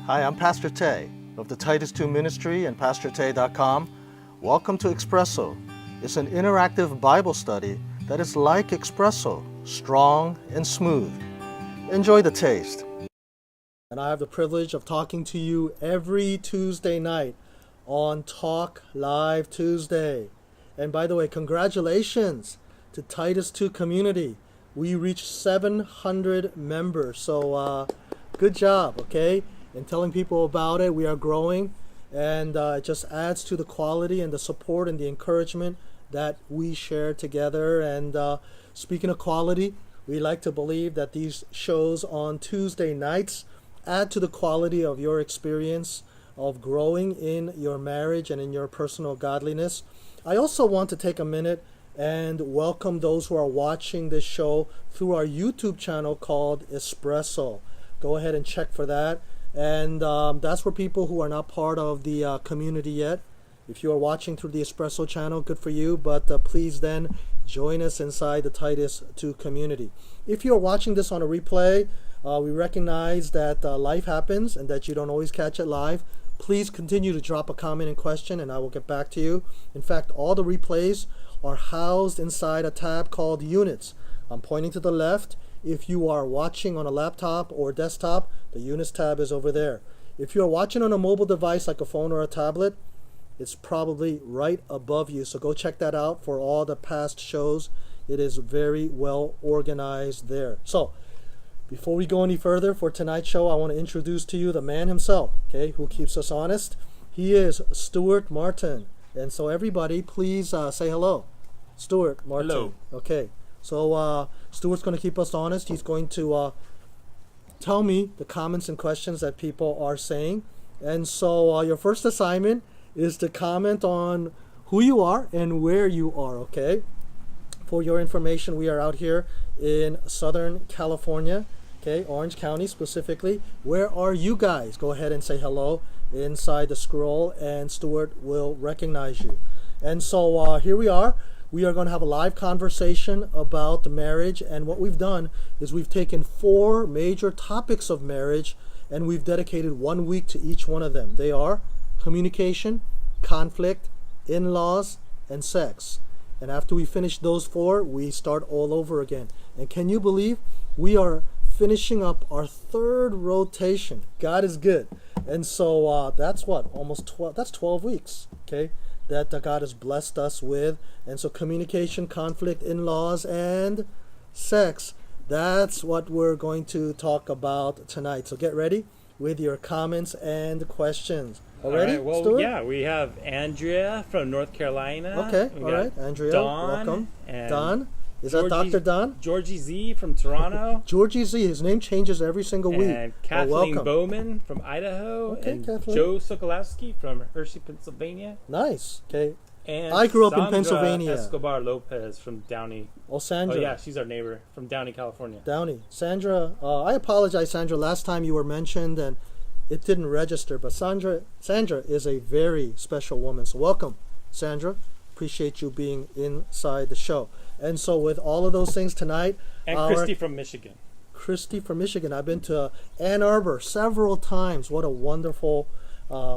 Hi, I'm Pastor Tae of the Titus 2 Ministry and PastorTae.com. Welcome to Espresso. It's an interactive Bible study that is like espresso, strong and smooth. Enjoy the taste. And I have the privilege of talking to you every Tuesday night on Talk Live Tuesday. And by the way, congratulations to Titus 2 community. We reached 700 members. So good job, okay? And telling people about it. We are growing, and it just adds to the quality and the support and the encouragement that we share together. And speaking of quality, we like to believe that these shows on Tuesday nights add to the quality of your experience of growing in your marriage and in your personal godliness. I also want to take a minute and welcome those who are watching this show through our YouTube channel called Espresso. Go ahead and check for that. And that's for people who are not part of the community yet. If you are watching through the Espresso channel, good for you. But please then join us inside the Titus 2 community. If you are watching this on a replay, we recognize that life happens and that you don't always catch it live. Please continue to drop a comment and question, and I will get back to you. In fact, all the replays are housed inside a tab called Units. I'm pointing to the left. If you are watching on a laptop or desktop, the Units tab is over there. If you're watching on a mobile device like a phone or a tablet, it's probably right above you. So go check that out for all the past shows. It is very well organized there. So before we go any further for tonight's show, I want to introduce to you the man himself, okay, who keeps us honest. He is Stuart Martin. And so everybody, please say hello. Stuart Martin. Hello. Okay. So Stuart's going to keep us honest. He's going to tell me the comments and questions that people are saying. And so your first assignment is to comment on who you are and where you are, okay? For your information, we are out here in Southern California, okay, Orange County specifically. Where are you guys? Go ahead and say hello inside the scroll, and Stuart will recognize you. And so here we are. We are going to have a live conversation about marriage, and what we've done is we've taken 4 major topics of marriage and we've dedicated 1 week to each one of them. They are communication, conflict, in-laws, and sex. And after we finish those 4, we start all over again. And can you believe we are finishing up our 3rd rotation? God is good. And so that's what, almost 12, that's 12 weeks, okay, that God has blessed us with. And so communication, conflict, in-laws, and sex, that's what we're going to talk about tonight. So get ready with your comments and questions. All right, well, Stuart? yeah, we have Andrea from North Carolina. Okay, all right, Andrea, Don, welcome. and Don? Is that Dr. Don? Georgie Z from Toronto. Georgie Z, his name changes every single week. And Kathleen welcome. Bowman from Idaho. Okay, and Kathleen. Joe Sokolowski from Hershey, Pennsylvania. Nice, okay. And I grew up in Sandra Pennsylvania. Escobar Lopez from Downey. Oh, Sandra. Oh, yeah, she's our neighbor from Downey, California. Downey. Sandra, I apologize, Sandra. Last time you were mentioned and it didn't register, but Sandra is a very special woman. So welcome, Sandra. Appreciate you being inside the show. And so with all of those things tonight. And Christy from Michigan. Christy from Michigan. I've been to Ann Arbor several times. What a wonderful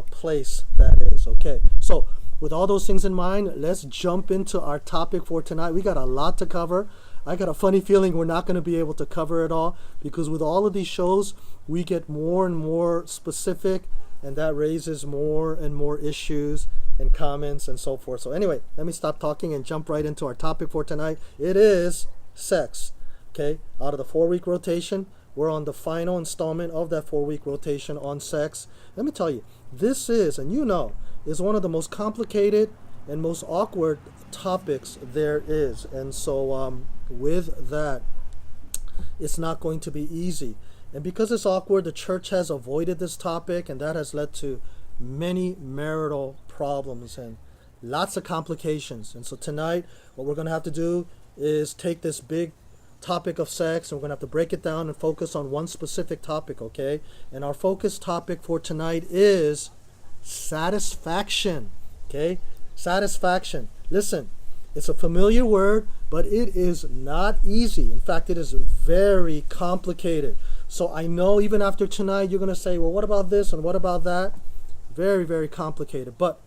place that is. Okay, so with all those things in mind, let's jump into our topic for tonight. We got a lot to cover. I got a funny feeling we're not going to be able to cover it all, because with all of these shows, we get more and more specific, and that raises more and more issues and comments and so forth. So anyway, let me stop talking and jump right into our topic for tonight. It is sex. Okay, out of the 4-week rotation, we're on the final installment of that 4-week rotation on sex. Let me tell you, this is, and you know, is one of the most complicated and most awkward topics there is. And so with that, it's not going to be easy. And because it's awkward, the church has avoided this topic, and that has led to many marital problems and lots of complications. And so tonight, what we're going to have to do is take this big topic of sex, and we're going to have to break it down and focus on one specific topic, okay? And our focus topic for tonight is satisfaction, okay? Satisfaction. Listen, it's a familiar word, but it is not easy. In fact, it is very complicated. So I know even after tonight, you're going to say, well, what about this and what about that? Very, very complicated. But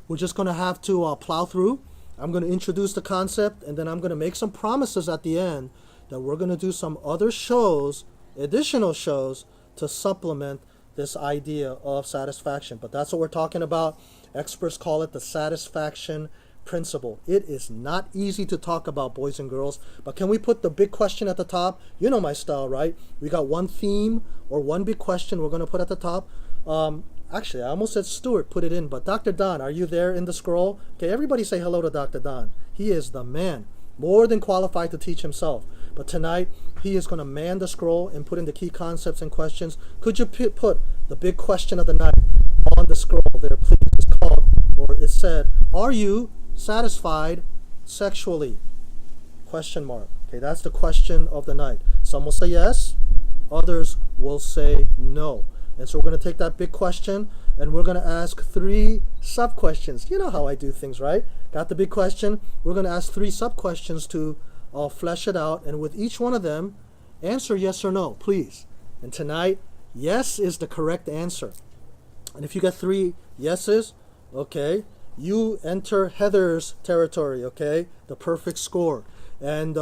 we're just going to have to plow through. I'm going to introduce the concept, and then I'm going to make some promises at the end that we're going to do some other shows, additional shows, to supplement this idea of satisfaction. But that's what we're talking about. Experts call it the satisfaction principle. It is not easy to talk about, boys and girls, but can we put the big question at the top? You know my style, right? We got one theme or one big question we're going to put at the top. Actually, I almost said Stuart put it in, but Dr. Don, are you there in the scroll? Okay, everybody say hello to Dr. Don. He is the man, more than qualified to teach himself. But tonight, he is going to man the scroll and put in the key concepts and questions. Could you put the big question of the night on the scroll there, please? It's called, or it said, are you satisfied sexually? Question mark. Okay, that's the question of the night. Some will say yes, others will say no. And so we're going to take that big question and we're going to ask 3 sub-questions. You know how I do things, right? Got the big question. We're going to ask 3 sub-questions to flesh it out. And with each one of them, answer yes or no, please. And tonight, yes is the correct answer. And if you get 3 yeses, okay, you enter Heather's territory, okay? The perfect score. And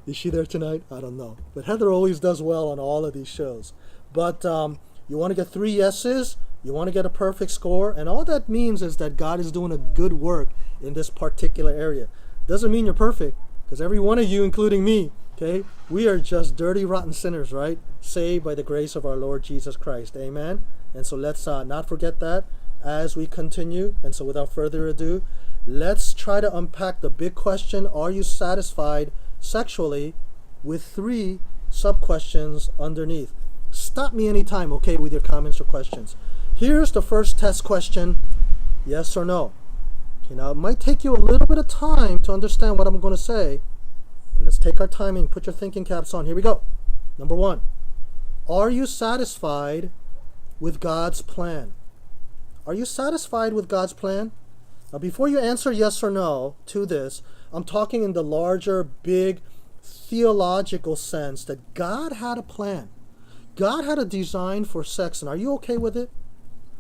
is she there tonight? I don't know. But Heather always does well on all of these shows. But you want to get 3 yeses, you want to get a perfect score, and all that means is that God is doing a good work in this particular area. Doesn't mean you're perfect, because every one of you, including me, okay, we are just dirty, rotten sinners, right? Saved by the grace of our Lord Jesus Christ. Amen? And so let's not forget that as we continue. And so without further ado, let's try to unpack the big question, are you satisfied sexually, with 3 sub-questions underneath. Stop me anytime, okay, with your comments or questions. Here's the first test question, yes or no. Okay, now it might take you a little bit of time to understand what I'm going to say, but let's take our timing. Put your thinking caps on. Here we go. Number 1, are you satisfied with God's plan? Are you satisfied with God's plan? Now, before you answer yes or no to this, I'm talking in the larger, big, theological sense that God had a plan. God had a design for sex, and are you okay with it?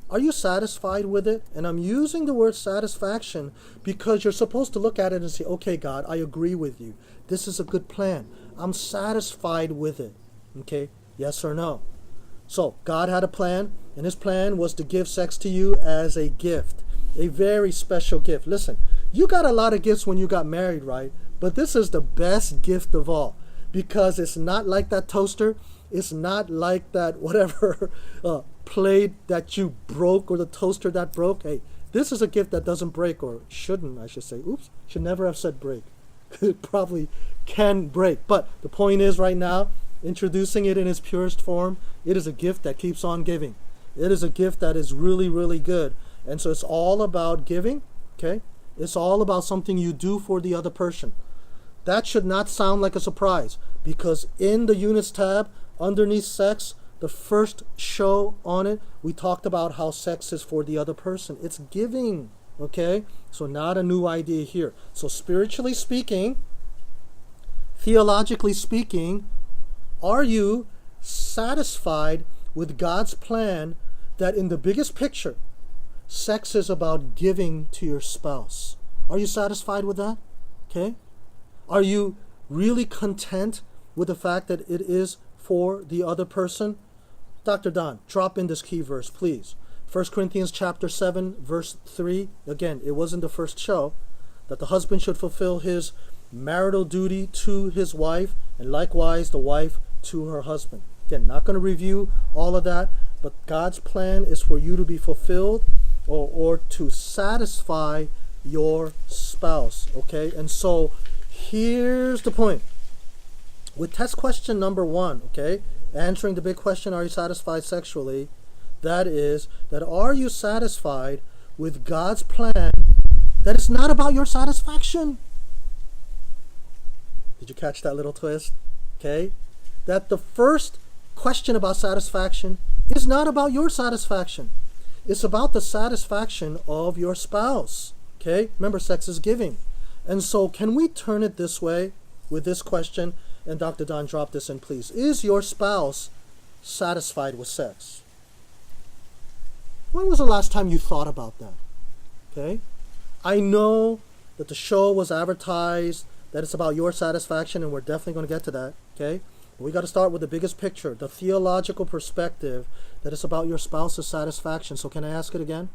Are you satisfied with it? And I'm using the word satisfaction because you're supposed to look at it and say, okay, God, I agree with you. This is a good plan. I'm satisfied with it. Okay, yes or no? So God had a plan, and his plan was to give sex to you as a gift, a very special gift. Listen, you got a lot of gifts when you got married, right? But this is the best gift of all because it's not like that toaster. It's not like that whatever plate that you broke or the toaster that broke. Hey, this is a gift that doesn't break, or shouldn't, I should say. Oops, should never have said break. It probably can break. But the point is right now, introducing it in its purest form, it is a gift that keeps on giving. It is a gift that is really, really good. And so it's all about giving, okay? It's all about something you do for the other person. That should not sound like a surprise because in the units tab, underneath sex, the first show on it, we talked about how sex is for the other person. It's giving, okay? So not a new idea here. So spiritually speaking, theologically speaking, are you satisfied with God's plan that in the biggest picture, sex is about giving to your spouse? Are you satisfied with that? Okay? Are you really content with the fact that it is for the other person? Dr. Don, drop in this key verse, please. 1 Corinthians chapter 7, verse 3. Again, it was in the first show that the husband should fulfill his marital duty to his wife, and likewise the wife to her husband. Again, not going to review all of that, but God's plan is for you to be fulfilled or to satisfy your spouse, okay? And so here's the point. With test question number 1, okay, answering the big question, are you satisfied sexually? That is, that are you satisfied with God's plan that it's not about your satisfaction? Did you catch that little twist? Okay? That the first question about satisfaction is not about your satisfaction. It's about the satisfaction of your spouse. Okay? Remember, sex is giving. And so can we turn it this way with this question? and Dr. Don, drop this in, please. Is your spouse satisfied with sex? When was the last time you thought about that? Okay? I know that the show was advertised, that it's about your satisfaction, and we're definitely going to get to that. Okay? We got to start with the biggest picture, the theological perspective that it's about your spouse's satisfaction. So can I ask it again?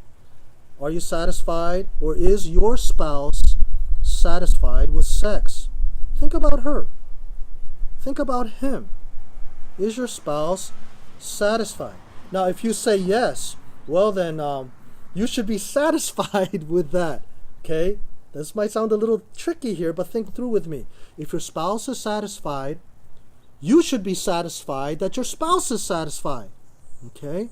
Are you satisfied, or is your spouse satisfied with sex? Think about her. Think about him. Is your spouse satisfied? Now, if you say yes, well then you should be satisfied with that. Okay? This might sound a little tricky here, but think through with me. If your spouse is satisfied, you should be satisfied that your spouse is satisfied. Okay?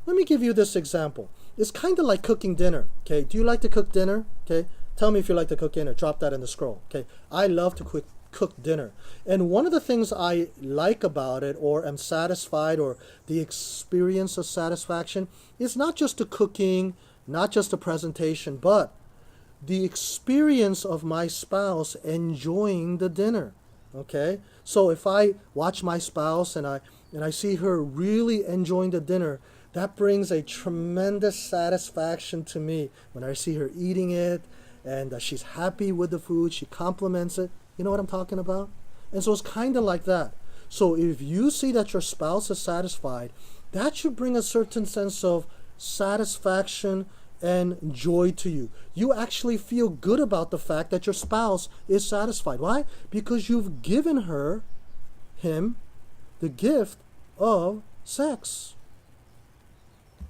Let me give you this example. It's kind of like cooking dinner. Okay? Do you like to cook dinner? Okay? Tell me if you like to cook dinner. Drop that in the scroll. Okay? I love to cook dinner. And one of the things I like about it, or am satisfied, or the experience of satisfaction, is not just the cooking, not just the presentation, but the experience of my spouse enjoying the dinner. Okay? So if I watch my spouse and I see her really enjoying the dinner, that brings a tremendous satisfaction to me when I see her eating it, and she's happy with the food, she compliments it. You know what I'm talking about? And so it's kind of like that. So if you see that your spouse is satisfied, that should bring a certain sense of satisfaction and joy to you. You actually feel good about the fact that your spouse is satisfied. Why? Because you've given him, the gift of sex.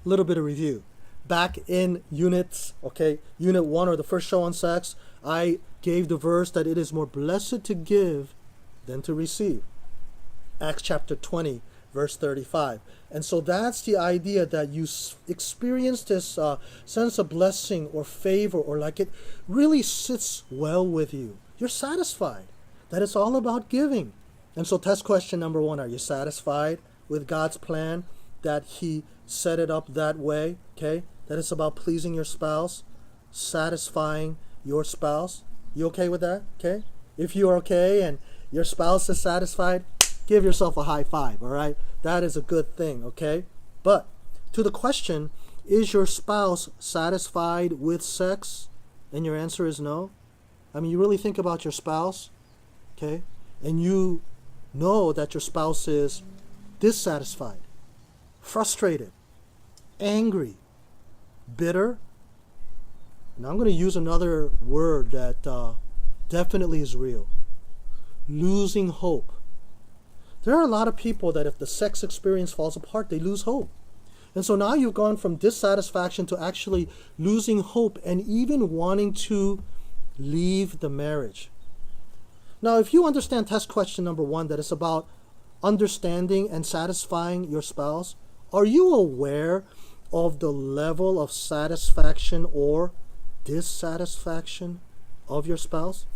A little bit of review. Back in unit 1, or the first show on sex, I gave the verse that it is more blessed to give than to receive. Acts chapter 20, verse 35. And so that's the idea, that you experience this sense of blessing or favor, or like it really sits well with you. You're satisfied. That it's all about giving. And so test question number 1, are you satisfied with God's plan, that He set it up that way? Okay? That it's about pleasing your spouse, satisfying your spouse. You okay with that? Okay? If you're okay and your spouse is satisfied, give yourself a high five, all right? That is a good thing, okay? But to the question, is your spouse satisfied with sex? And your answer is no. I mean, you really think about your spouse, okay? And you know that your spouse is dissatisfied, frustrated, angry, bitter. Now I'm going to use another word that definitely is real. Losing hope. There are a lot of people that if the sex experience falls apart, they lose hope. And so now you've gone from dissatisfaction to actually losing hope and even wanting to leave the marriage. Now, if you understand test question number 1, that it's about understanding and satisfying your spouse, are you aware of the level of satisfaction or dissatisfaction of your spouse?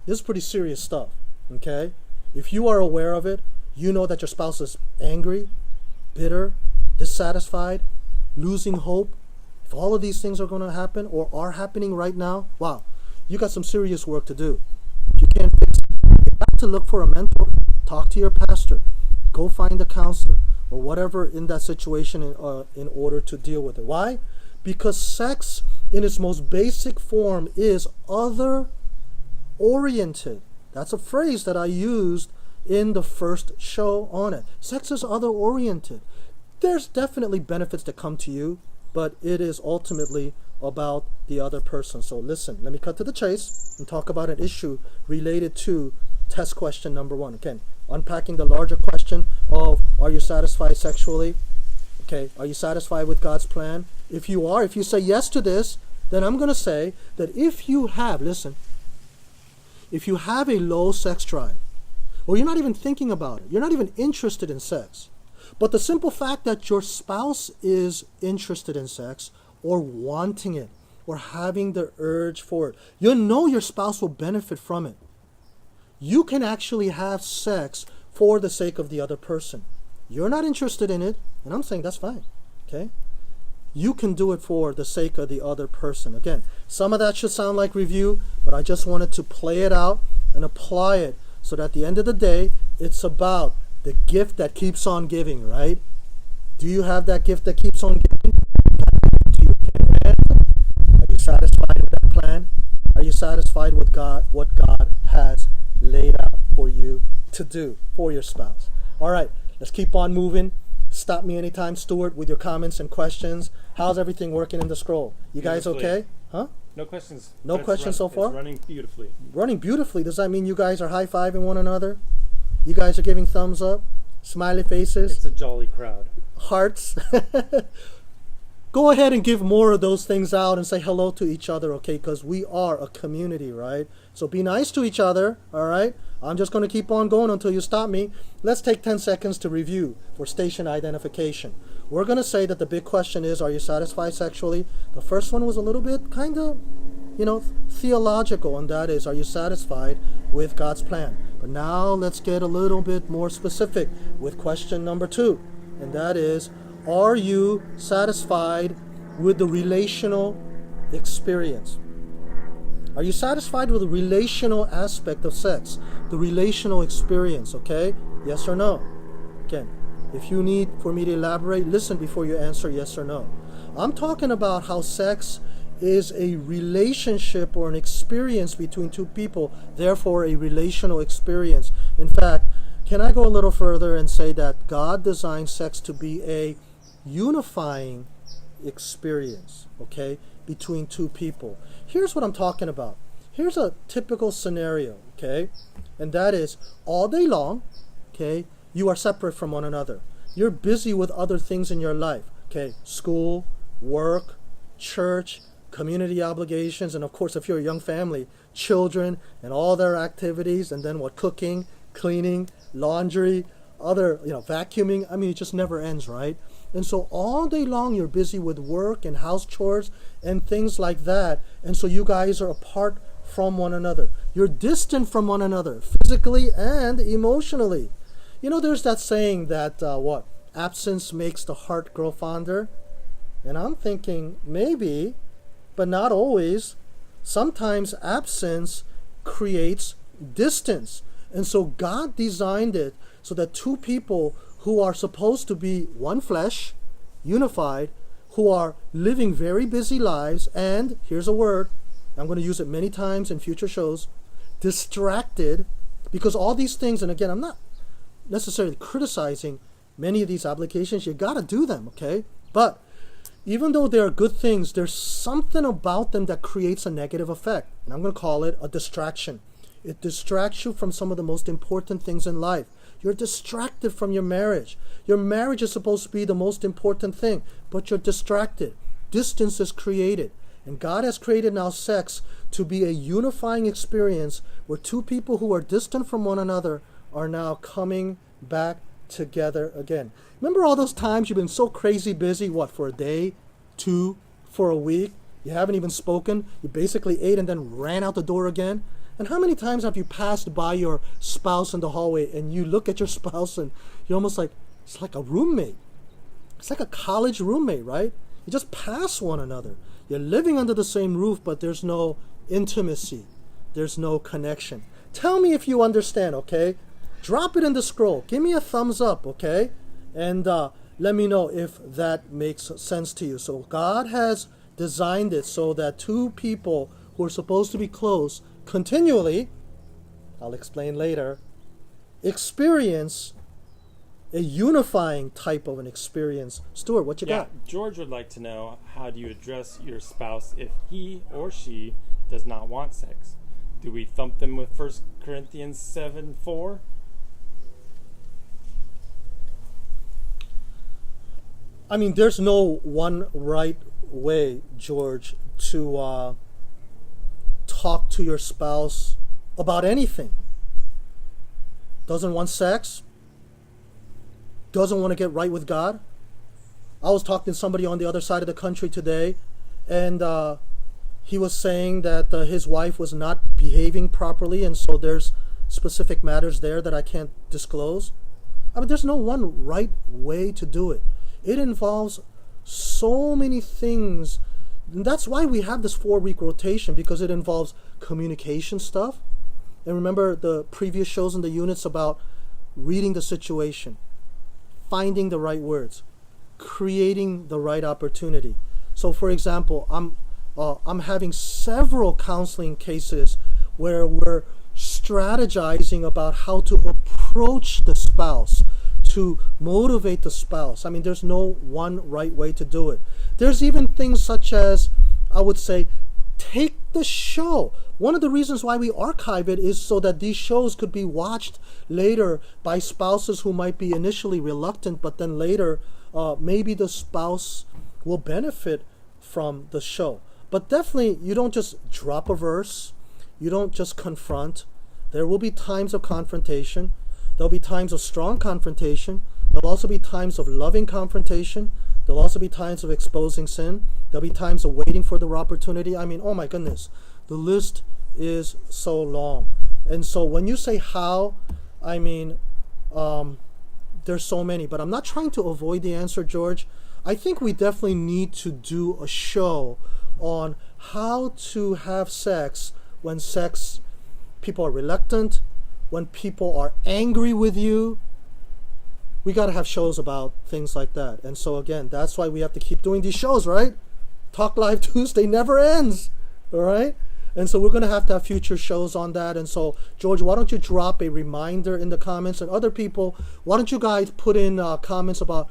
This is pretty serious stuff, okay? If you are aware of it, you know that your spouse is angry, bitter, dissatisfied, losing hope. If all of these things are going to happen or are happening right now, wow, you got some serious work to do. If you can't fix it, you have to look for a mentor. Talk to your pastor. Go find a counselor or whatever in that situation in order to deal with it. Why? Because sex in its most basic form is other-oriented. That's a phrase that I used in the first show on it. Sex is other-oriented. There's definitely benefits that come to you, but it is ultimately about the other person. So listen, let me cut to the chase and talk about an issue related to test question number 1. Again, unpacking the larger question of, are you satisfied sexually? Okay, are you satisfied with God's plan? If you are, if you say yes to this, then I'm going to say that if you have a low sex drive, or you're not even thinking about it, you're not even interested in sex, but the simple fact that your spouse is interested in sex, or wanting it, or having the urge for it, you know your spouse will benefit from it. You can actually have sex for the sake of the other person. You're not interested in it, and I'm saying that's fine, okay? You can do it for the sake of the other person. Again, some of that should sound like review, but I just wanted to play it out and apply it so that at the end of the day, it's about the gift that keeps on giving, right? Do you have that gift that keeps on giving? Are you satisfied with that plan? Are you satisfied with what God has laid out for you to do for your spouse? All right, let's keep on moving. Stop me anytime, Stuart, with your comments and questions. How's everything working in the scroll? You guys okay? Huh? No questions. No questions so far? It's running beautifully. Running beautifully. Does that mean you guys are high-fiving one another? You guys are giving thumbs up? Smiley faces? It's a jolly crowd. Hearts? Go ahead and give more of those things out and say hello to each other, okay? Because we are a community, right? So be nice to each other, all right? I'm just going to keep on going until you stop me. Let's take 10 seconds to review for station identification. We're going to say that the big question is, are you satisfied sexually? The first one was a little bit kind of, theological, and that is, are you satisfied with God's plan? But now let's get a little bit more specific with question number 2, and that is, are you satisfied with the relational experience? Are you satisfied with the relational aspect of sex? The relational experience, okay? Yes or no? Again, if you need for me to elaborate, listen before you answer yes or no. I'm talking about how sex is a relationship or an experience between two people, therefore a relational experience. In fact, can I go a little further and say that God designed sex to be a unifying experience, okay, between two people? Here's what I'm talking about. Here's a typical scenario, okay, and that is all day long, okay, you are separate from one another. You're busy with other things in your life, okay, school, work, church, community obligations, and of course, if you're a young family, children and all their activities, and then what, cooking, cleaning, laundry, other, vacuuming. I mean, it just never ends, right? And so all day long, you're busy with work and house chores and things like that. And so you guys are apart from one another. You're distant from one another, physically and emotionally. There's that saying that, absence makes the heart grow fonder. And I'm thinking, maybe, but not always. Sometimes absence creates distance. And so God designed it so that two people who are supposed to be one flesh, unified, who are living very busy lives, and here's a word, I'm going to use it many times in future shows, distracted, because all these things, and again, I'm not necessarily criticizing many of these applications, you got to do them, okay? But even though they are good things, there's something about them that creates a negative effect, and I'm going to call it a distraction. It distracts you from some of the most important things in life. You're distracted from your marriage. Your marriage is supposed to be the most important thing, but you're distracted. Distance is created. And God has created now sex to be a unifying experience where two people who are distant from one another are now coming back together again. Remember all those times you've been so crazy busy, for a day, 2, for a week? You haven't even spoken. You basically ate and then ran out the door again. And how many times have you passed by your spouse in the hallway and you look at your spouse and you're almost like, it's like a roommate. It's like a college roommate, right? You just pass one another. You're living under the same roof, but there's no intimacy. There's no connection. Tell me if you understand, okay? Drop it in the scroll. Give me a thumbs up, okay? And let me know if that makes sense to you. So God has designed it so that two people who are supposed to be close continually, I'll explain later, experience a unifying type of an experience. Stuart, what you got? George would like to know, how do you address your spouse if he or she does not want sex? Do we thump them with 1 Corinthians 7:4? I mean, there's no one right way, George, to talk to your spouse about anything. Doesn't want sex? Doesn't want to get right with God? I was talking to somebody on the other side of the country today, and he was saying that his wife was not behaving properly, and so there's specific matters there that I can't disclose. I mean, there's no one right way to do it. It involves so many things. And that's why we have this 4-week rotation, because it involves communication stuff. And remember the previous shows in the units about reading the situation, finding the right words, creating the right opportunity. So for example, I'm having several counseling cases where we're strategizing about how to approach the spouse, to motivate the spouse. I mean, there's no one right way to do it. There's even things such as, I would say, take the show. One of the reasons why we archive it is so that these shows could be watched later by spouses who might be initially reluctant, but then later maybe the spouse will benefit from the show. But definitely, you don't just drop a verse. You don't just confront. There will be times of confrontation. There'll be times of strong confrontation. There'll also be times of loving confrontation. There'll also be times of exposing sin. There'll be times of waiting for the opportunity. I mean, oh my goodness, the list is so long. And so when you say how, I mean, there's so many. But I'm not trying to avoid the answer, George. I think we definitely need to do a show on how to have sex when people are reluctant, when people are angry with you. We got to have shows about things like that. And so again, that's why we have to keep doing these shows, right? Talk Live Tuesday never ends, all right? And so we're going to have future shows on that. And so, George, why don't you drop a reminder in the comments? And other people, why don't you guys put in comments about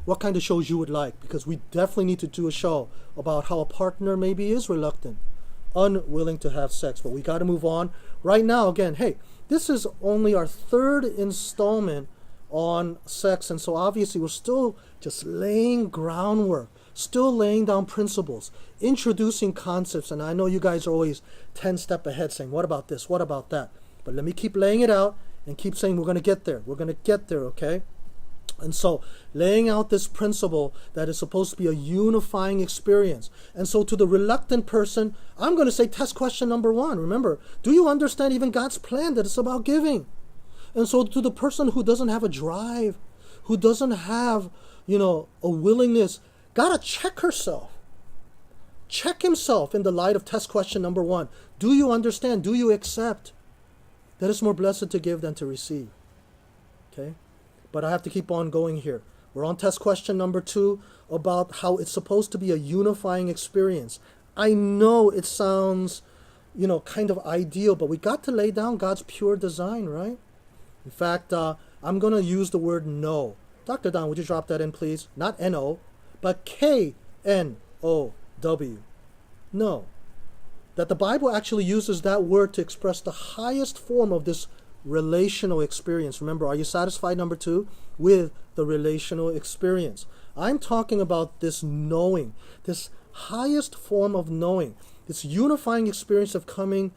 what kind of shows you would like? Because we definitely need to do a show about how a partner maybe is reluctant, unwilling to have sex. But we got to move on. Right now, again, hey, this is only our third installment on sex. And so obviously we're still just laying groundwork, still laying down principles, introducing concepts. And I know you guys are always 10 steps ahead saying, what about this? What about that? But let me keep laying it out and keep saying we're going to get there. We're going to get there, okay? And so laying out this principle that is supposed to be a unifying experience. And so to the reluctant person, I'm going to say test question number 1. Remember, do you understand even God's plan that it's about giving? And so to the person who doesn't have a drive, who doesn't have, a willingness, got to check herself. Check himself in the light of test question number 1. Do you understand? Do you accept that it's more blessed to give than to receive? Okay? But I have to keep on going here. We're on test question number 2 about how it's supposed to be a unifying experience. I know it sounds, kind of ideal, but we got to lay down God's pure design, right? In fact, I'm going to use the word know. Dr. Don, would you drop that in, please? Not N-O, but K-N-O-W. Know. That the Bible actually uses that word to express the highest form of this relational experience. Remember, are you satisfied, number 2, with the relational experience? I'm talking about this knowing, this highest form of knowing, this unifying experience of coming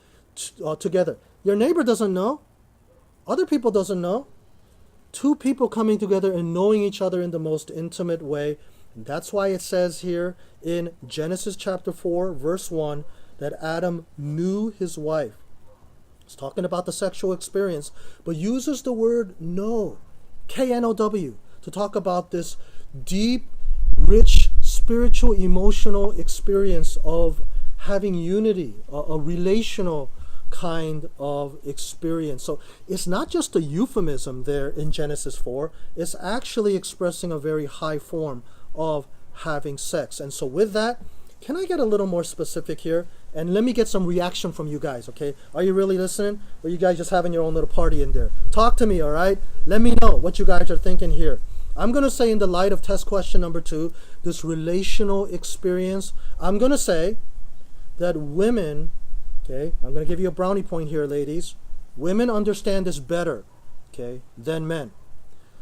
together. Your neighbor doesn't know. Other people doesn't know. 2 people coming together and knowing each other in the most intimate way. And that's why it says here in Genesis chapter 4, verse 1, that Adam knew his wife. It's talking about the sexual experience, but uses the word know, K-N-O-W, to talk about this deep, rich, spiritual, emotional experience of having unity, a relational kind of experience. So it's not just a euphemism there in Genesis 4. It's actually expressing a very high form of having sex. And so with that, can I get a little more specific here? And let me get some reaction from you guys, okay? Are you really listening? Or are you guys just having your own little party in there? Talk to me, all right? Let me know what you guys are thinking here. I'm going to say in the light of test question number 2, this relational experience, I'm going to say that women, okay, I'm going to give you a brownie point here, ladies. Women understand this better, okay, than men.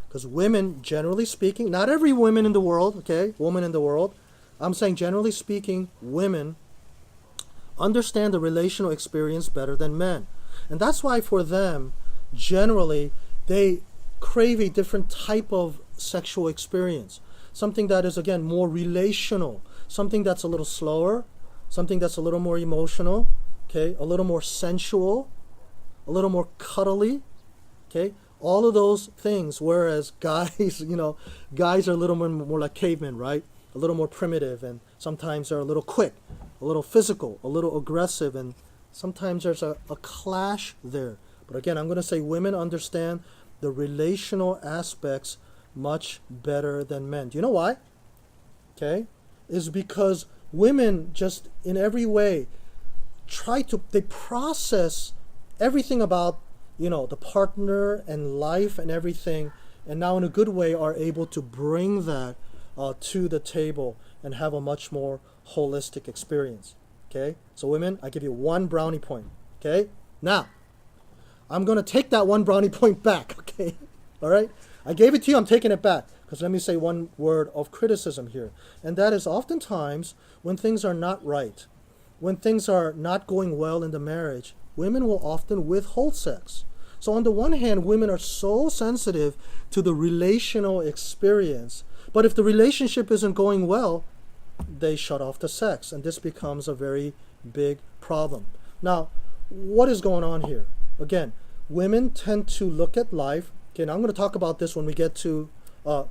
Because women, generally speaking, not every woman in the world, okay, woman in the world, I'm saying generally speaking, women understand the relational experience better than men. And that's why for them, generally, they crave a different type of sexual experience. Something that is, again, more relational. Something that's a little slower. Something that's a little more emotional. Okay, a little more sensual. A little more cuddly. Okay, all of those things. Whereas guys, guys are a little more like cavemen, right? A little more primitive, and sometimes they're a little quick, a little physical, a little aggressive, and Sometimes there's a clash there. But again, I'm going to say women understand the relational aspects much better than men. Do you know why? Okay? Is because women just in every way they process everything about, the partner and life and everything, and now in a good way are able to bring that to the table and have a much more holistic experience. Okay? So women, I give you 1 brownie point. Okay? Now, I'm going to take that 1 brownie point back. Okay? All right? I gave it to you, I'm taking it back. Because let me say one word of criticism here. And that is oftentimes when things are not right, when things are not going well in the marriage, women will often withhold sex. So on the one hand, women are so sensitive to the relational experience. But if the relationship isn't going well, they shut off the sex. And this becomes a very big problem. Now, what is going on here? Again, women tend to look at life. Again, I'm going to talk about this when we get to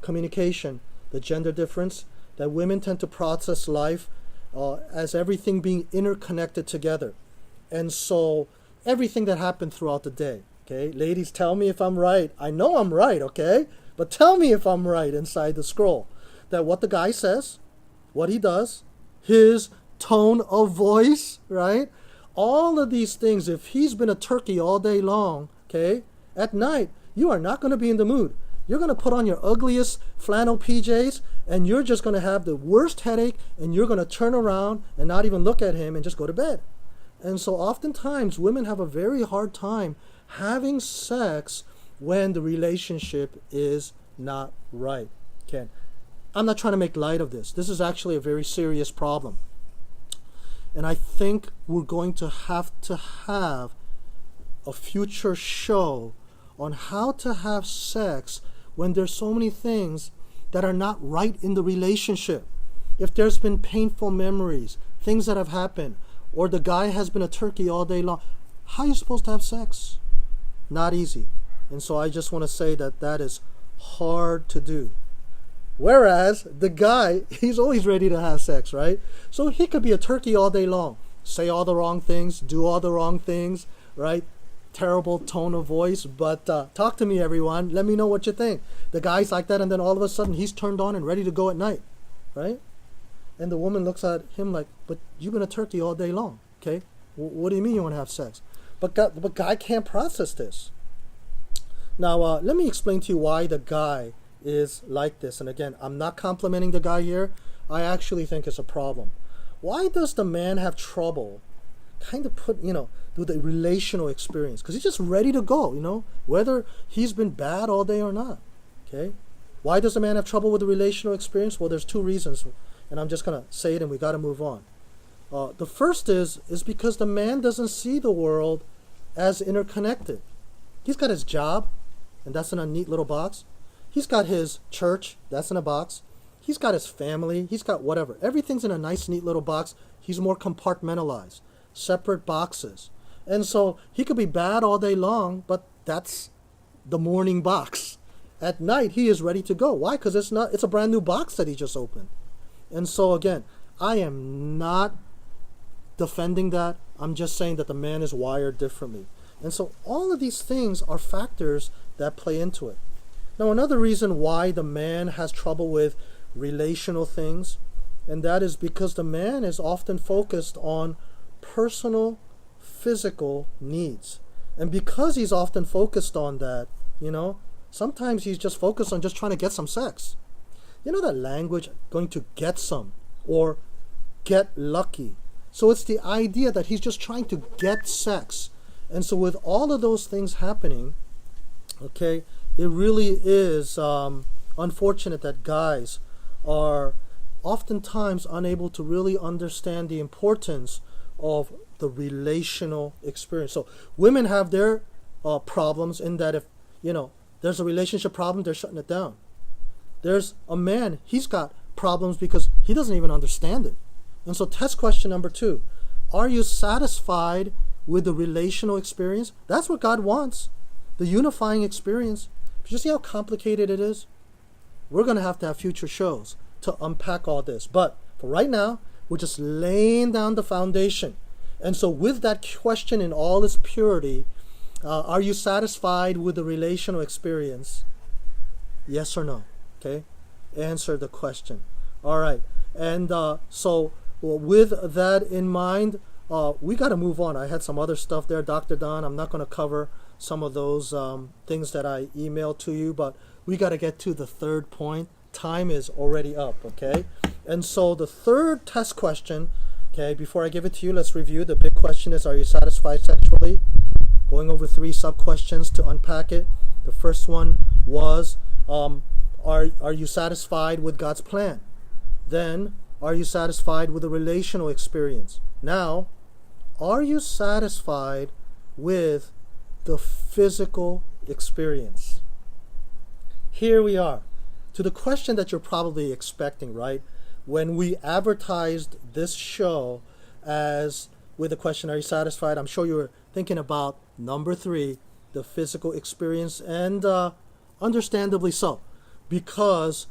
communication, the gender difference, that women tend to process life as everything being interconnected together. And so everything that happened throughout the day, okay? Ladies, tell me if I'm right. I know I'm right, okay? But tell me if I'm right inside the scroll. That what the guy says, what he does, his tone of voice, right? All of these things, if he's been a turkey all day long, okay, at night, you are not going to be in the mood. You're going to put on your ugliest flannel PJs and you're just going to have the worst headache and you're going to turn around and not even look at him and just go to bed. And so oftentimes women have a very hard time having sex when the relationship is not right. Okay. I'm not trying to make light of this. This is actually a very serious problem. And I think we're going to have a future show on how to have sex when there's so many things that are not right in the relationship. If there's been painful memories, things that have happened, or the guy has been a turkey all day long, how are you supposed to have sex? Not easy. And so I just want to say that is hard to do. Whereas the guy, he's always ready to have sex, right? So he could be a turkey all day long, say all the wrong things, do all the wrong things, right? Terrible tone of voice, but talk to me, everyone. Let me know what you think. The guy's like that, and then all of a sudden he's turned on and ready to go at night, right? And the woman looks at him like, but you've been a turkey all day long, okay? What do you mean you want to have sex? But guy can't process this. Now, let me explain to you why the guy is like this. And again, I'm not complimenting the guy here. I actually think it's a problem. Why does the man have trouble kind of do the relational experience? Because he's just ready to go, whether he's been bad all day or not, okay? Why does the man have trouble with the relational experience? Well, there's 2 reasons, and I'm just going to say it and we got to move on. The first is because the man doesn't see the world as interconnected. He's got his job, and that's in a neat little box. He's got his church, that's in a box. He's got his family, he's got whatever. Everything's in a nice, neat little box. He's more compartmentalized, separate boxes. And so he could be bad all day long, but that's the morning box. At night, he is ready to go. Why? Because it's a brand new box that he just opened. And so again, I am not defending that. I'm just saying that the man is wired differently. And so all of these things are factors that play into it. Now, another reason why the man has trouble with relational things, and that is because the man is often focused on personal, physical needs. And because he's often focused on that, sometimes he's just focused on just trying to get some sex. You know that language, going to get some, or get lucky. So it's the idea that he's just trying to get sex. And so with all of those things happening, okay, it really is unfortunate that guys are oftentimes unable to really understand the importance of the relational experience. So women have their problems in that if, there's a relationship problem, they're shutting it down. There's a man, he's got problems because he doesn't even understand it. And so test question number 2, are you satisfied with the relational experience? That's what God wants, the unifying experience. But you see how complicated it is? We're going to have future shows to unpack all this. But for right now, we're just laying down the foundation. And so with that question in all its purity, are you satisfied with the relational experience? Yes or no? Okay? Answer the question. All right. And so with that in mind, we got to move on. I had some other stuff there, Dr. Don. I'm not going to cover some of those things that I emailed to you, but we got to get to the third point. Time is already up, okay? And so the third test question, okay, before I give it to you, let's review. The big question is, are you satisfied sexually? Going over 3 sub-questions to unpack it. The first one was, are you satisfied with God's plan? Then, are you satisfied with the relational experience? Now, are you satisfied with the physical experience? Here we are. To the question that you're probably expecting, right? When we advertised this show as with the question, are you satisfied? I'm sure you were thinking about number 3, the physical experience, and understandably so, because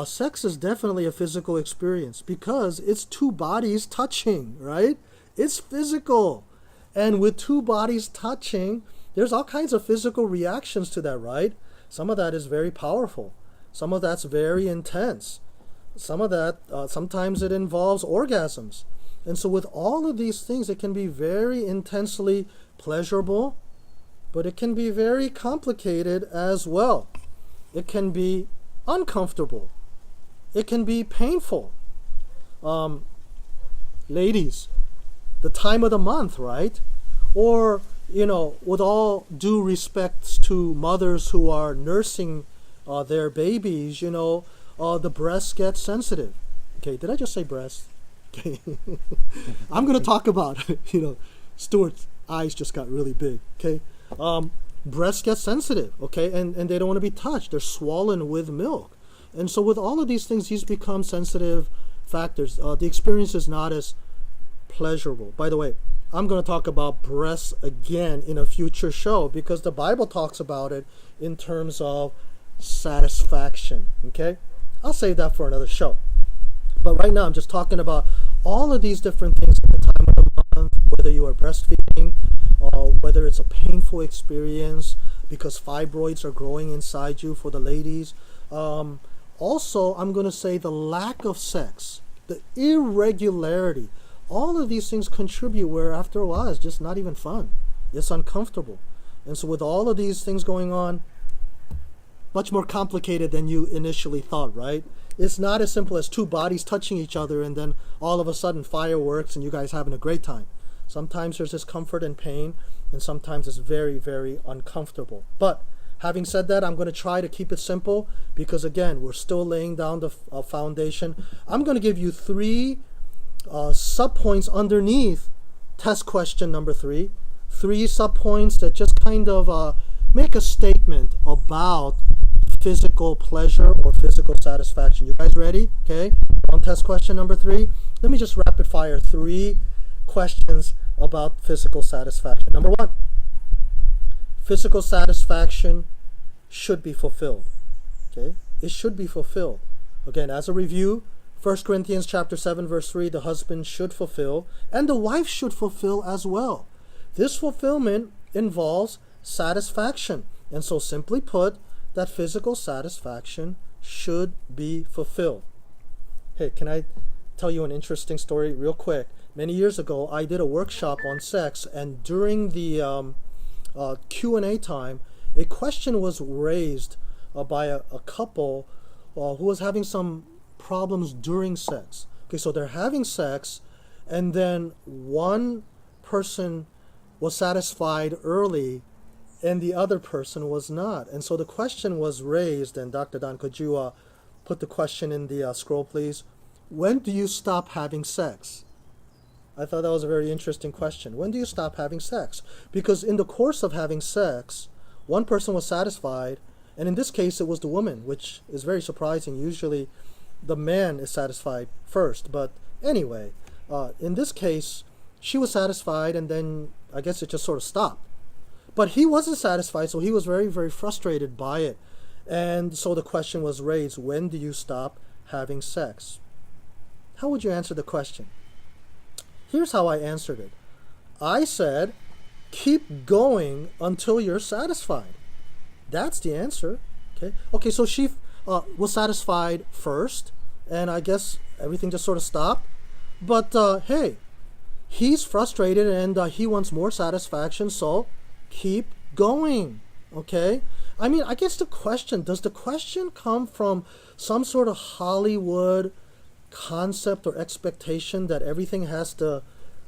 sex is definitely a physical experience, because it's 2 bodies touching, right? It's physical. And with 2 bodies touching, there's all kinds of physical reactions to that, right? Some of that is very powerful. Some of that's very intense. Some of that, sometimes it involves orgasms. And so with all of these things, it can be very intensely pleasurable, but it can be very complicated as well. It can be uncomfortable. It can be painful. Ladies, the time of the month, right? Or, with all due respects to mothers who are nursing their babies, the breasts get sensitive. Okay, did I just say breasts? Okay. I'm going to talk about, Stuart's eyes just got really big, okay? Breasts get sensitive, okay? And they don't want to be touched. They're swollen with milk. And so with all of these things, these become sensitive factors. The experience is not as pleasurable. By the way, I'm going to talk about breasts again in a future show because the Bible talks about it in terms of satisfaction, okay? I'll save that for another show. But right now I'm just talking about all of these different things at the time of the month, whether you are breastfeeding, whether it's a painful experience because fibroids are growing inside you for the ladies. Also, I'm going to say the lack of sex, the irregularity, all of these things contribute where after a while it's just not even fun. It's uncomfortable. And so with all of these things going on, much more complicated than you initially thought, right? It's not as simple as 2 bodies touching each other and then all of a sudden fireworks and you guys having a great time. Sometimes there's discomfort and pain, and sometimes it's very, very uncomfortable. But having said that, I'm going to try to keep it simple because, again, we're still laying down the foundation. I'm going to give you 3 sub-points underneath test question number 3. 3 sub-points that just kind of make a statement about physical pleasure or physical satisfaction. You guys ready? Okay. On test question number 3. Let me just rapid fire 3 questions about physical satisfaction. Number 1, physical satisfaction should be fulfilled. Okay. It should be fulfilled. Again, as a review, 1 Corinthians chapter 7, verse 3, the husband should fulfill, and the wife should fulfill as well. This fulfillment involves satisfaction. And so simply put, that physical satisfaction should be fulfilled. Hey, can I tell you an interesting story real quick? Many years ago, I did a workshop on sex, and during the Q&A time, a question was raised by a couple who was having some problems during sex. Okay, so they're having sex, and then one person was satisfied early, and the other person was not. And so the question was raised, and Dr. Don, could you put the question in the scroll, please? When do you stop having sex? I thought that was a very interesting question. When do you stop having sex? Because in the course of having sex, one person was satisfied, and in this case it was the woman, which is very surprising. Usually the man is satisfied first. But anyway, in this case, she was satisfied, and then I guess it just sort of stopped. But he wasn't satisfied, so he was very, very frustrated by it. And so the question was raised, when do you stop having sex? How would you answer the question? Here's how I answered it. I said, keep going until you're satisfied. That's the answer. Okay, so she was satisfied first, and I guess everything just sort of stopped. But hey, he's frustrated and he wants more satisfaction, so keep going. Okay? I mean, I guess does the question come from some sort of Hollywood concept or expectation that everything has to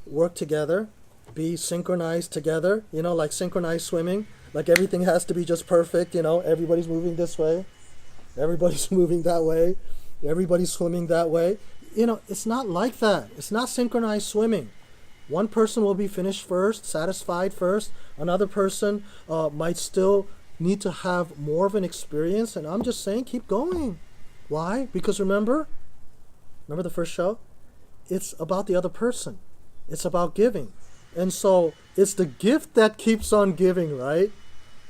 work together, be synchronized together, like synchronized swimming, like everything has to be just perfect, everybody's moving this way, everybody's moving that way, everybody's swimming that way. It's not like that. It's not synchronized swimming. One person will be finished first, satisfied first. Another person might still need to have more of an experience. And I'm just saying, keep going. Why? Because remember the first show? It's about the other person. It's about giving. And so it's the gift that keeps on giving, right?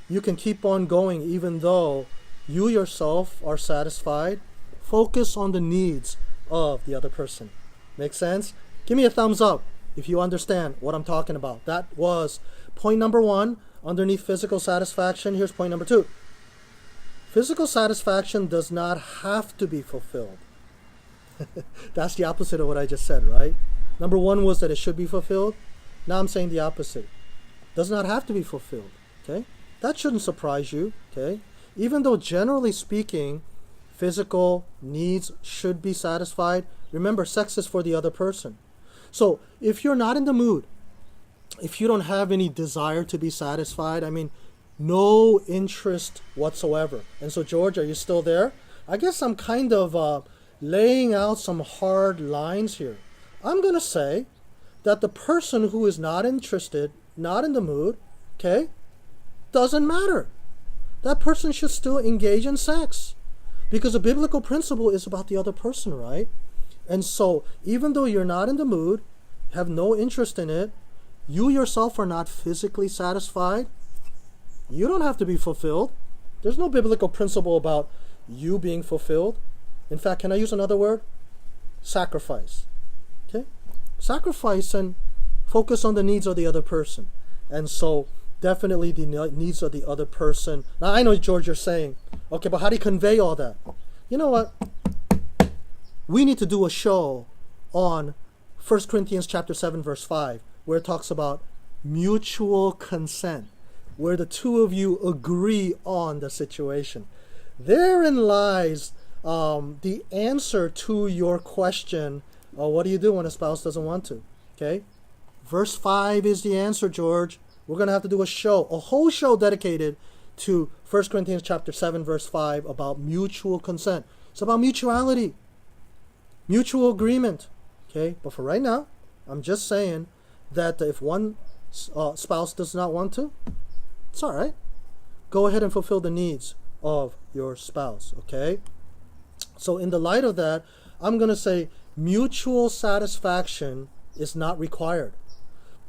You can keep on going even though you yourself are satisfied. Focus on the needs of the other person. Make sense? Give me a thumbs up if you understand what I'm talking about. That was point number 1 underneath physical satisfaction. Here's point number 2. Physical satisfaction does not have to be fulfilled. That's the opposite of what I just said, right? Number 1 was that it should be fulfilled. Now I'm saying the opposite. Does not have to be fulfilled. Okay? That shouldn't surprise you. Okay? Even though generally speaking, physical needs should be satisfied, remember, sex is for the other person. So if you're not in the mood, if you don't have any desire to be satisfied, I mean, no interest whatsoever. And so, George, are you still there? I guess I'm kind of laying out some hard lines here. I'm going to say that the person who is not interested, not in the mood, okay, doesn't matter. That person should still engage in sex. Because the biblical principle is about the other person, right? And so, even though you're not in the mood, have no interest in it, you yourself are not physically satisfied, you don't have to be fulfilled. There's no biblical principle about you being fulfilled. In fact, can I use another word? Sacrifice. Okay? Sacrifice and focus on the needs of the other person. And so, definitely the needs of the other person. Now, I know, George, you're saying, okay, but how do you convey all that? You know what? We need to do a show on 1 Corinthians chapter 7, verse 5, where it talks about mutual consent, where the two of you agree on the situation. Therein lies the answer to your question, what do you do when a spouse doesn't want to? Okay? Verse 5 is the answer, George. We're going to have to do a whole show dedicated to 1 Corinthians chapter 7, verse 5 about mutual consent. It's about mutuality, mutual agreement. Okay? But for right now, I'm just saying that if one spouse does not want to, it's all right. Go ahead and fulfill the needs of your spouse. Okay? So in the light of that, I'm going to say mutual satisfaction is not required.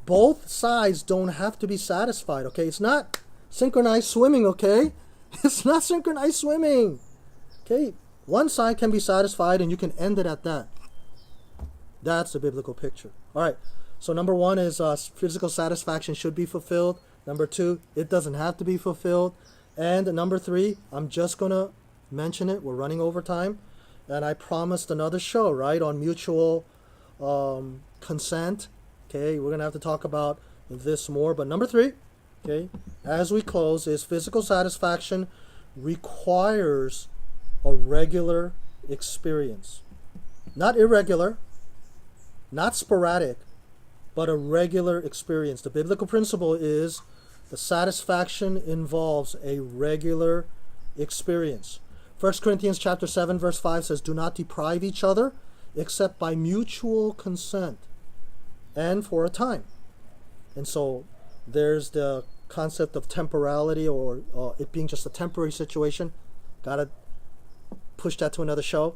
Both sides don't have to be satisfied, okay? It's not synchronized swimming, okay? It's not synchronized swimming, okay? One side can be satisfied and you can end it at that. That's the biblical picture. All right, so number 1 is physical satisfaction should be fulfilled. Number 2, it doesn't have to be fulfilled. And number 3, I'm just going to mention it. We're running over time. And I promised another show, right, on mutual consent. Okay, we're going to have to talk about this more. But number 3, okay, as we close, is physical satisfaction requires a regular experience. Not irregular, not sporadic, but a regular experience. The biblical principle is the satisfaction involves a regular experience. 1 Corinthians chapter 7, verse 5 says, do not deprive each other except by mutual consent and for a time. And so there's the concept of temporality or it being just a temporary situation. Gotta push that to another show.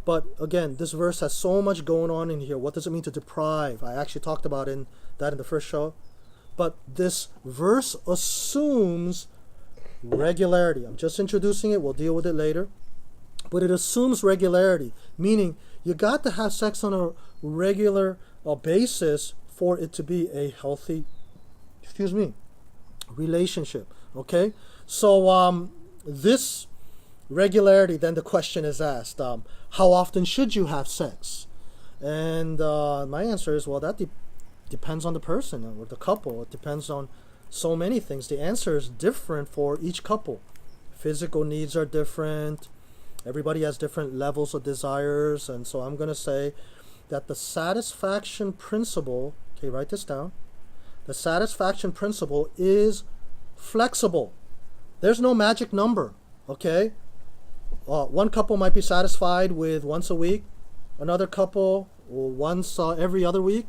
But again, this verse has so much going on in here. What does it mean to deprive? I actually talked about that in the first show. But this verse assumes regularity. I'm just introducing it. We'll deal with it later. But it assumes regularity, meaning you got to have sex on a regular basis for it to be a healthy, relationship. Okay? So this regularity, then the question is asked, how often should you have sex? And my answer is, well, that depends on the person or the couple. It depends on so many things. The answer is different for each couple. Physical needs are different. Everybody has different levels of desires. And so I'm going to say that the satisfaction principle, okay, write this down. The satisfaction principle is flexible. There's no magic number, okay? One couple might be satisfied with once a week. Another couple once every other week.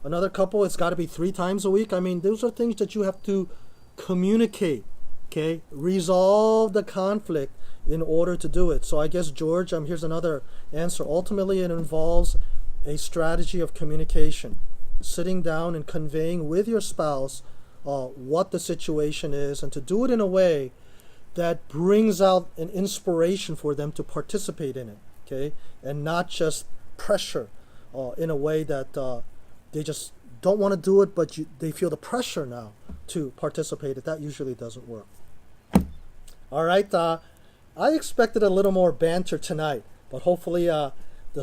Another couple, it's got to be 3 times a week. I mean, those are things that you have to communicate, okay? Resolve the conflict in order to do it. So I guess, George, here's another answer. Ultimately, it involves a strategy of communication. Sitting down and conveying with your spouse what the situation is, and to do it in a way that brings out an inspiration for them to participate in it, okay? And not just pressure in a way that they just don't want to do it, but they feel the pressure now to participate. That usually doesn't work. All right, I expected a little more banter tonight, but hopefully the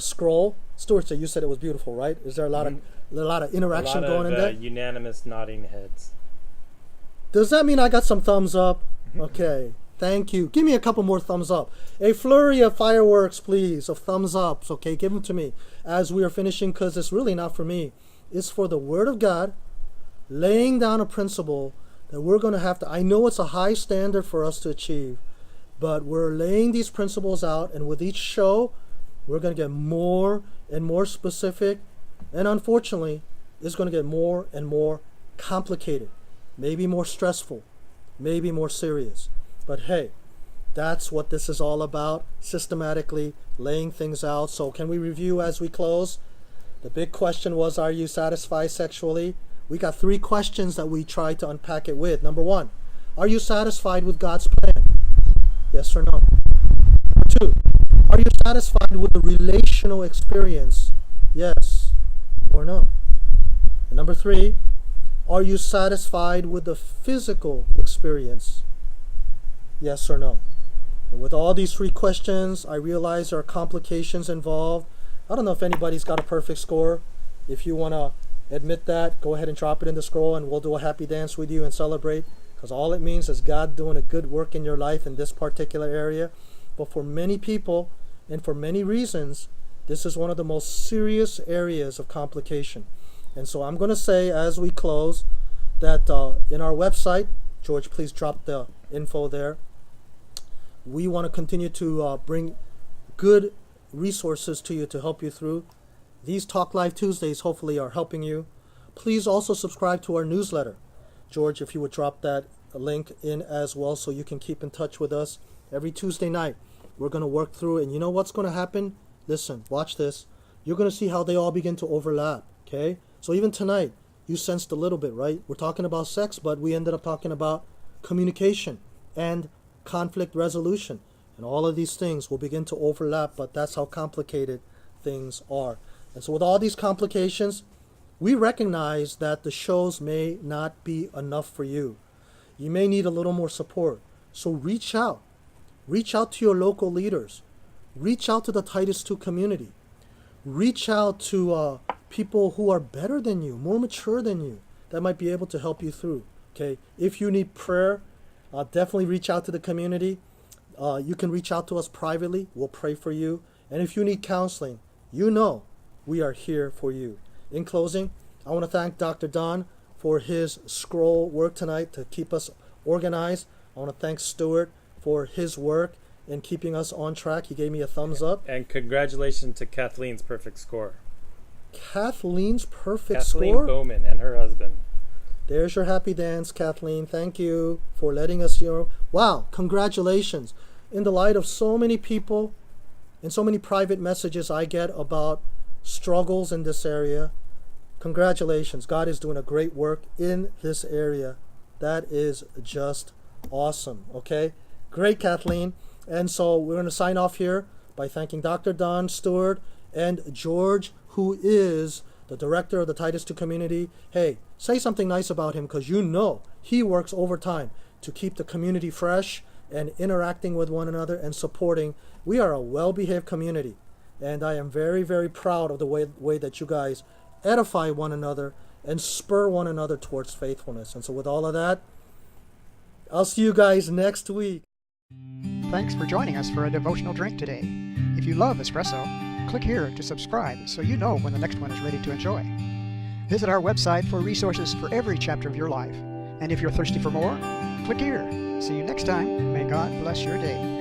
scroll, Stuart, so you said it was beautiful, right? Is there a lot of interaction going in there? Unanimous nodding heads. Does that mean I got some thumbs up? Okay, thank you. Give me a couple more thumbs up. A flurry of fireworks, please, of thumbs ups. Okay, give them to me as we are finishing, because it's really not for me. It's for the Word of God, laying down a principle that we're going to have to, I know it's a high standard for us to achieve, but we're laying these principles out, and with each show, we're going to get more and more specific, and unfortunately, it's going to get more and more complicated, maybe more stressful, maybe more serious. But hey, that's what this is all about, systematically laying things out. So can we review as we close? The big question was, are you satisfied sexually? We got 3 questions that we tried to unpack it with. Number 1, are you satisfied with God's plan? Yes or no? Number 2, are you satisfied with the relational experience? Yes or no? And number 3, are you satisfied with the physical experience? Yes or no? And with all these 3 questions, I realize there are complications involved. I don't know if anybody's got a perfect score. If you want to admit that, go ahead and drop it in the scroll, and we'll do a happy dance with you and celebrate, because all it means is God doing a good work in your life in this particular area. But for many people, and for many reasons, this is one of the most serious areas of complication. And so I'm going to say as we close that in our website, George, please drop the info there. We want to continue to bring good resources to you to help you through. These Talk Live Tuesdays hopefully are helping you. Please also subscribe to our newsletter. George, if you would drop that link in as well so you can keep in touch with us. Every Tuesday night, we're going to work through, and you know what's going to happen? Listen, watch this. You're going to see how they all begin to overlap, okay? So even tonight, you sensed a little bit, right? We're talking about sex, but we ended up talking about communication and conflict resolution. And all of these things will begin to overlap, but that's how complicated things are. And so with all these complications, we recognize that the shows may not be enough for you. You may need a little more support. So reach out. Reach out to your local leaders. Reach out to the Titus 2 community. Reach out to people who are better than you, more mature than you, that might be able to help you through. Okay, if you need prayer, definitely reach out to the community. You can reach out to us privately. We'll pray for you. And if you need counseling, you know we are here for you. In closing, I want to thank Dr. Don for his scroll work tonight to keep us organized. I want to thank Stuart for his work in keeping us on track. He gave me a thumbs up. And congratulations to Kathleen's perfect score. Kathleen's perfect Kathleen score? Bowman and her husband. There's your happy dance, Kathleen. Thank you for letting us hear. Wow, congratulations. In the light of so many people and so many private messages I get about struggles in this area, congratulations. God is doing a great work in this area. That is just awesome, okay? Great, Kathleen. And so we're going to sign off here by thanking Dr. Don Stewart and George, who is the director of the Titus 2 community, hey, say something nice about him, because you know he works overtime to keep the community fresh and interacting with one another and supporting. We are a well-behaved community, and I am very, very proud of the way that you guys edify one another and spur one another towards faithfulness. And so with all of that, I'll see you guys next week. Thanks for joining us for a devotional drink today. If you love Espresso, click here to subscribe so you know when the next one is ready to enjoy. Visit our website for resources for every chapter of your life. And if you're thirsty for more, click here. See you next time. May God bless your day.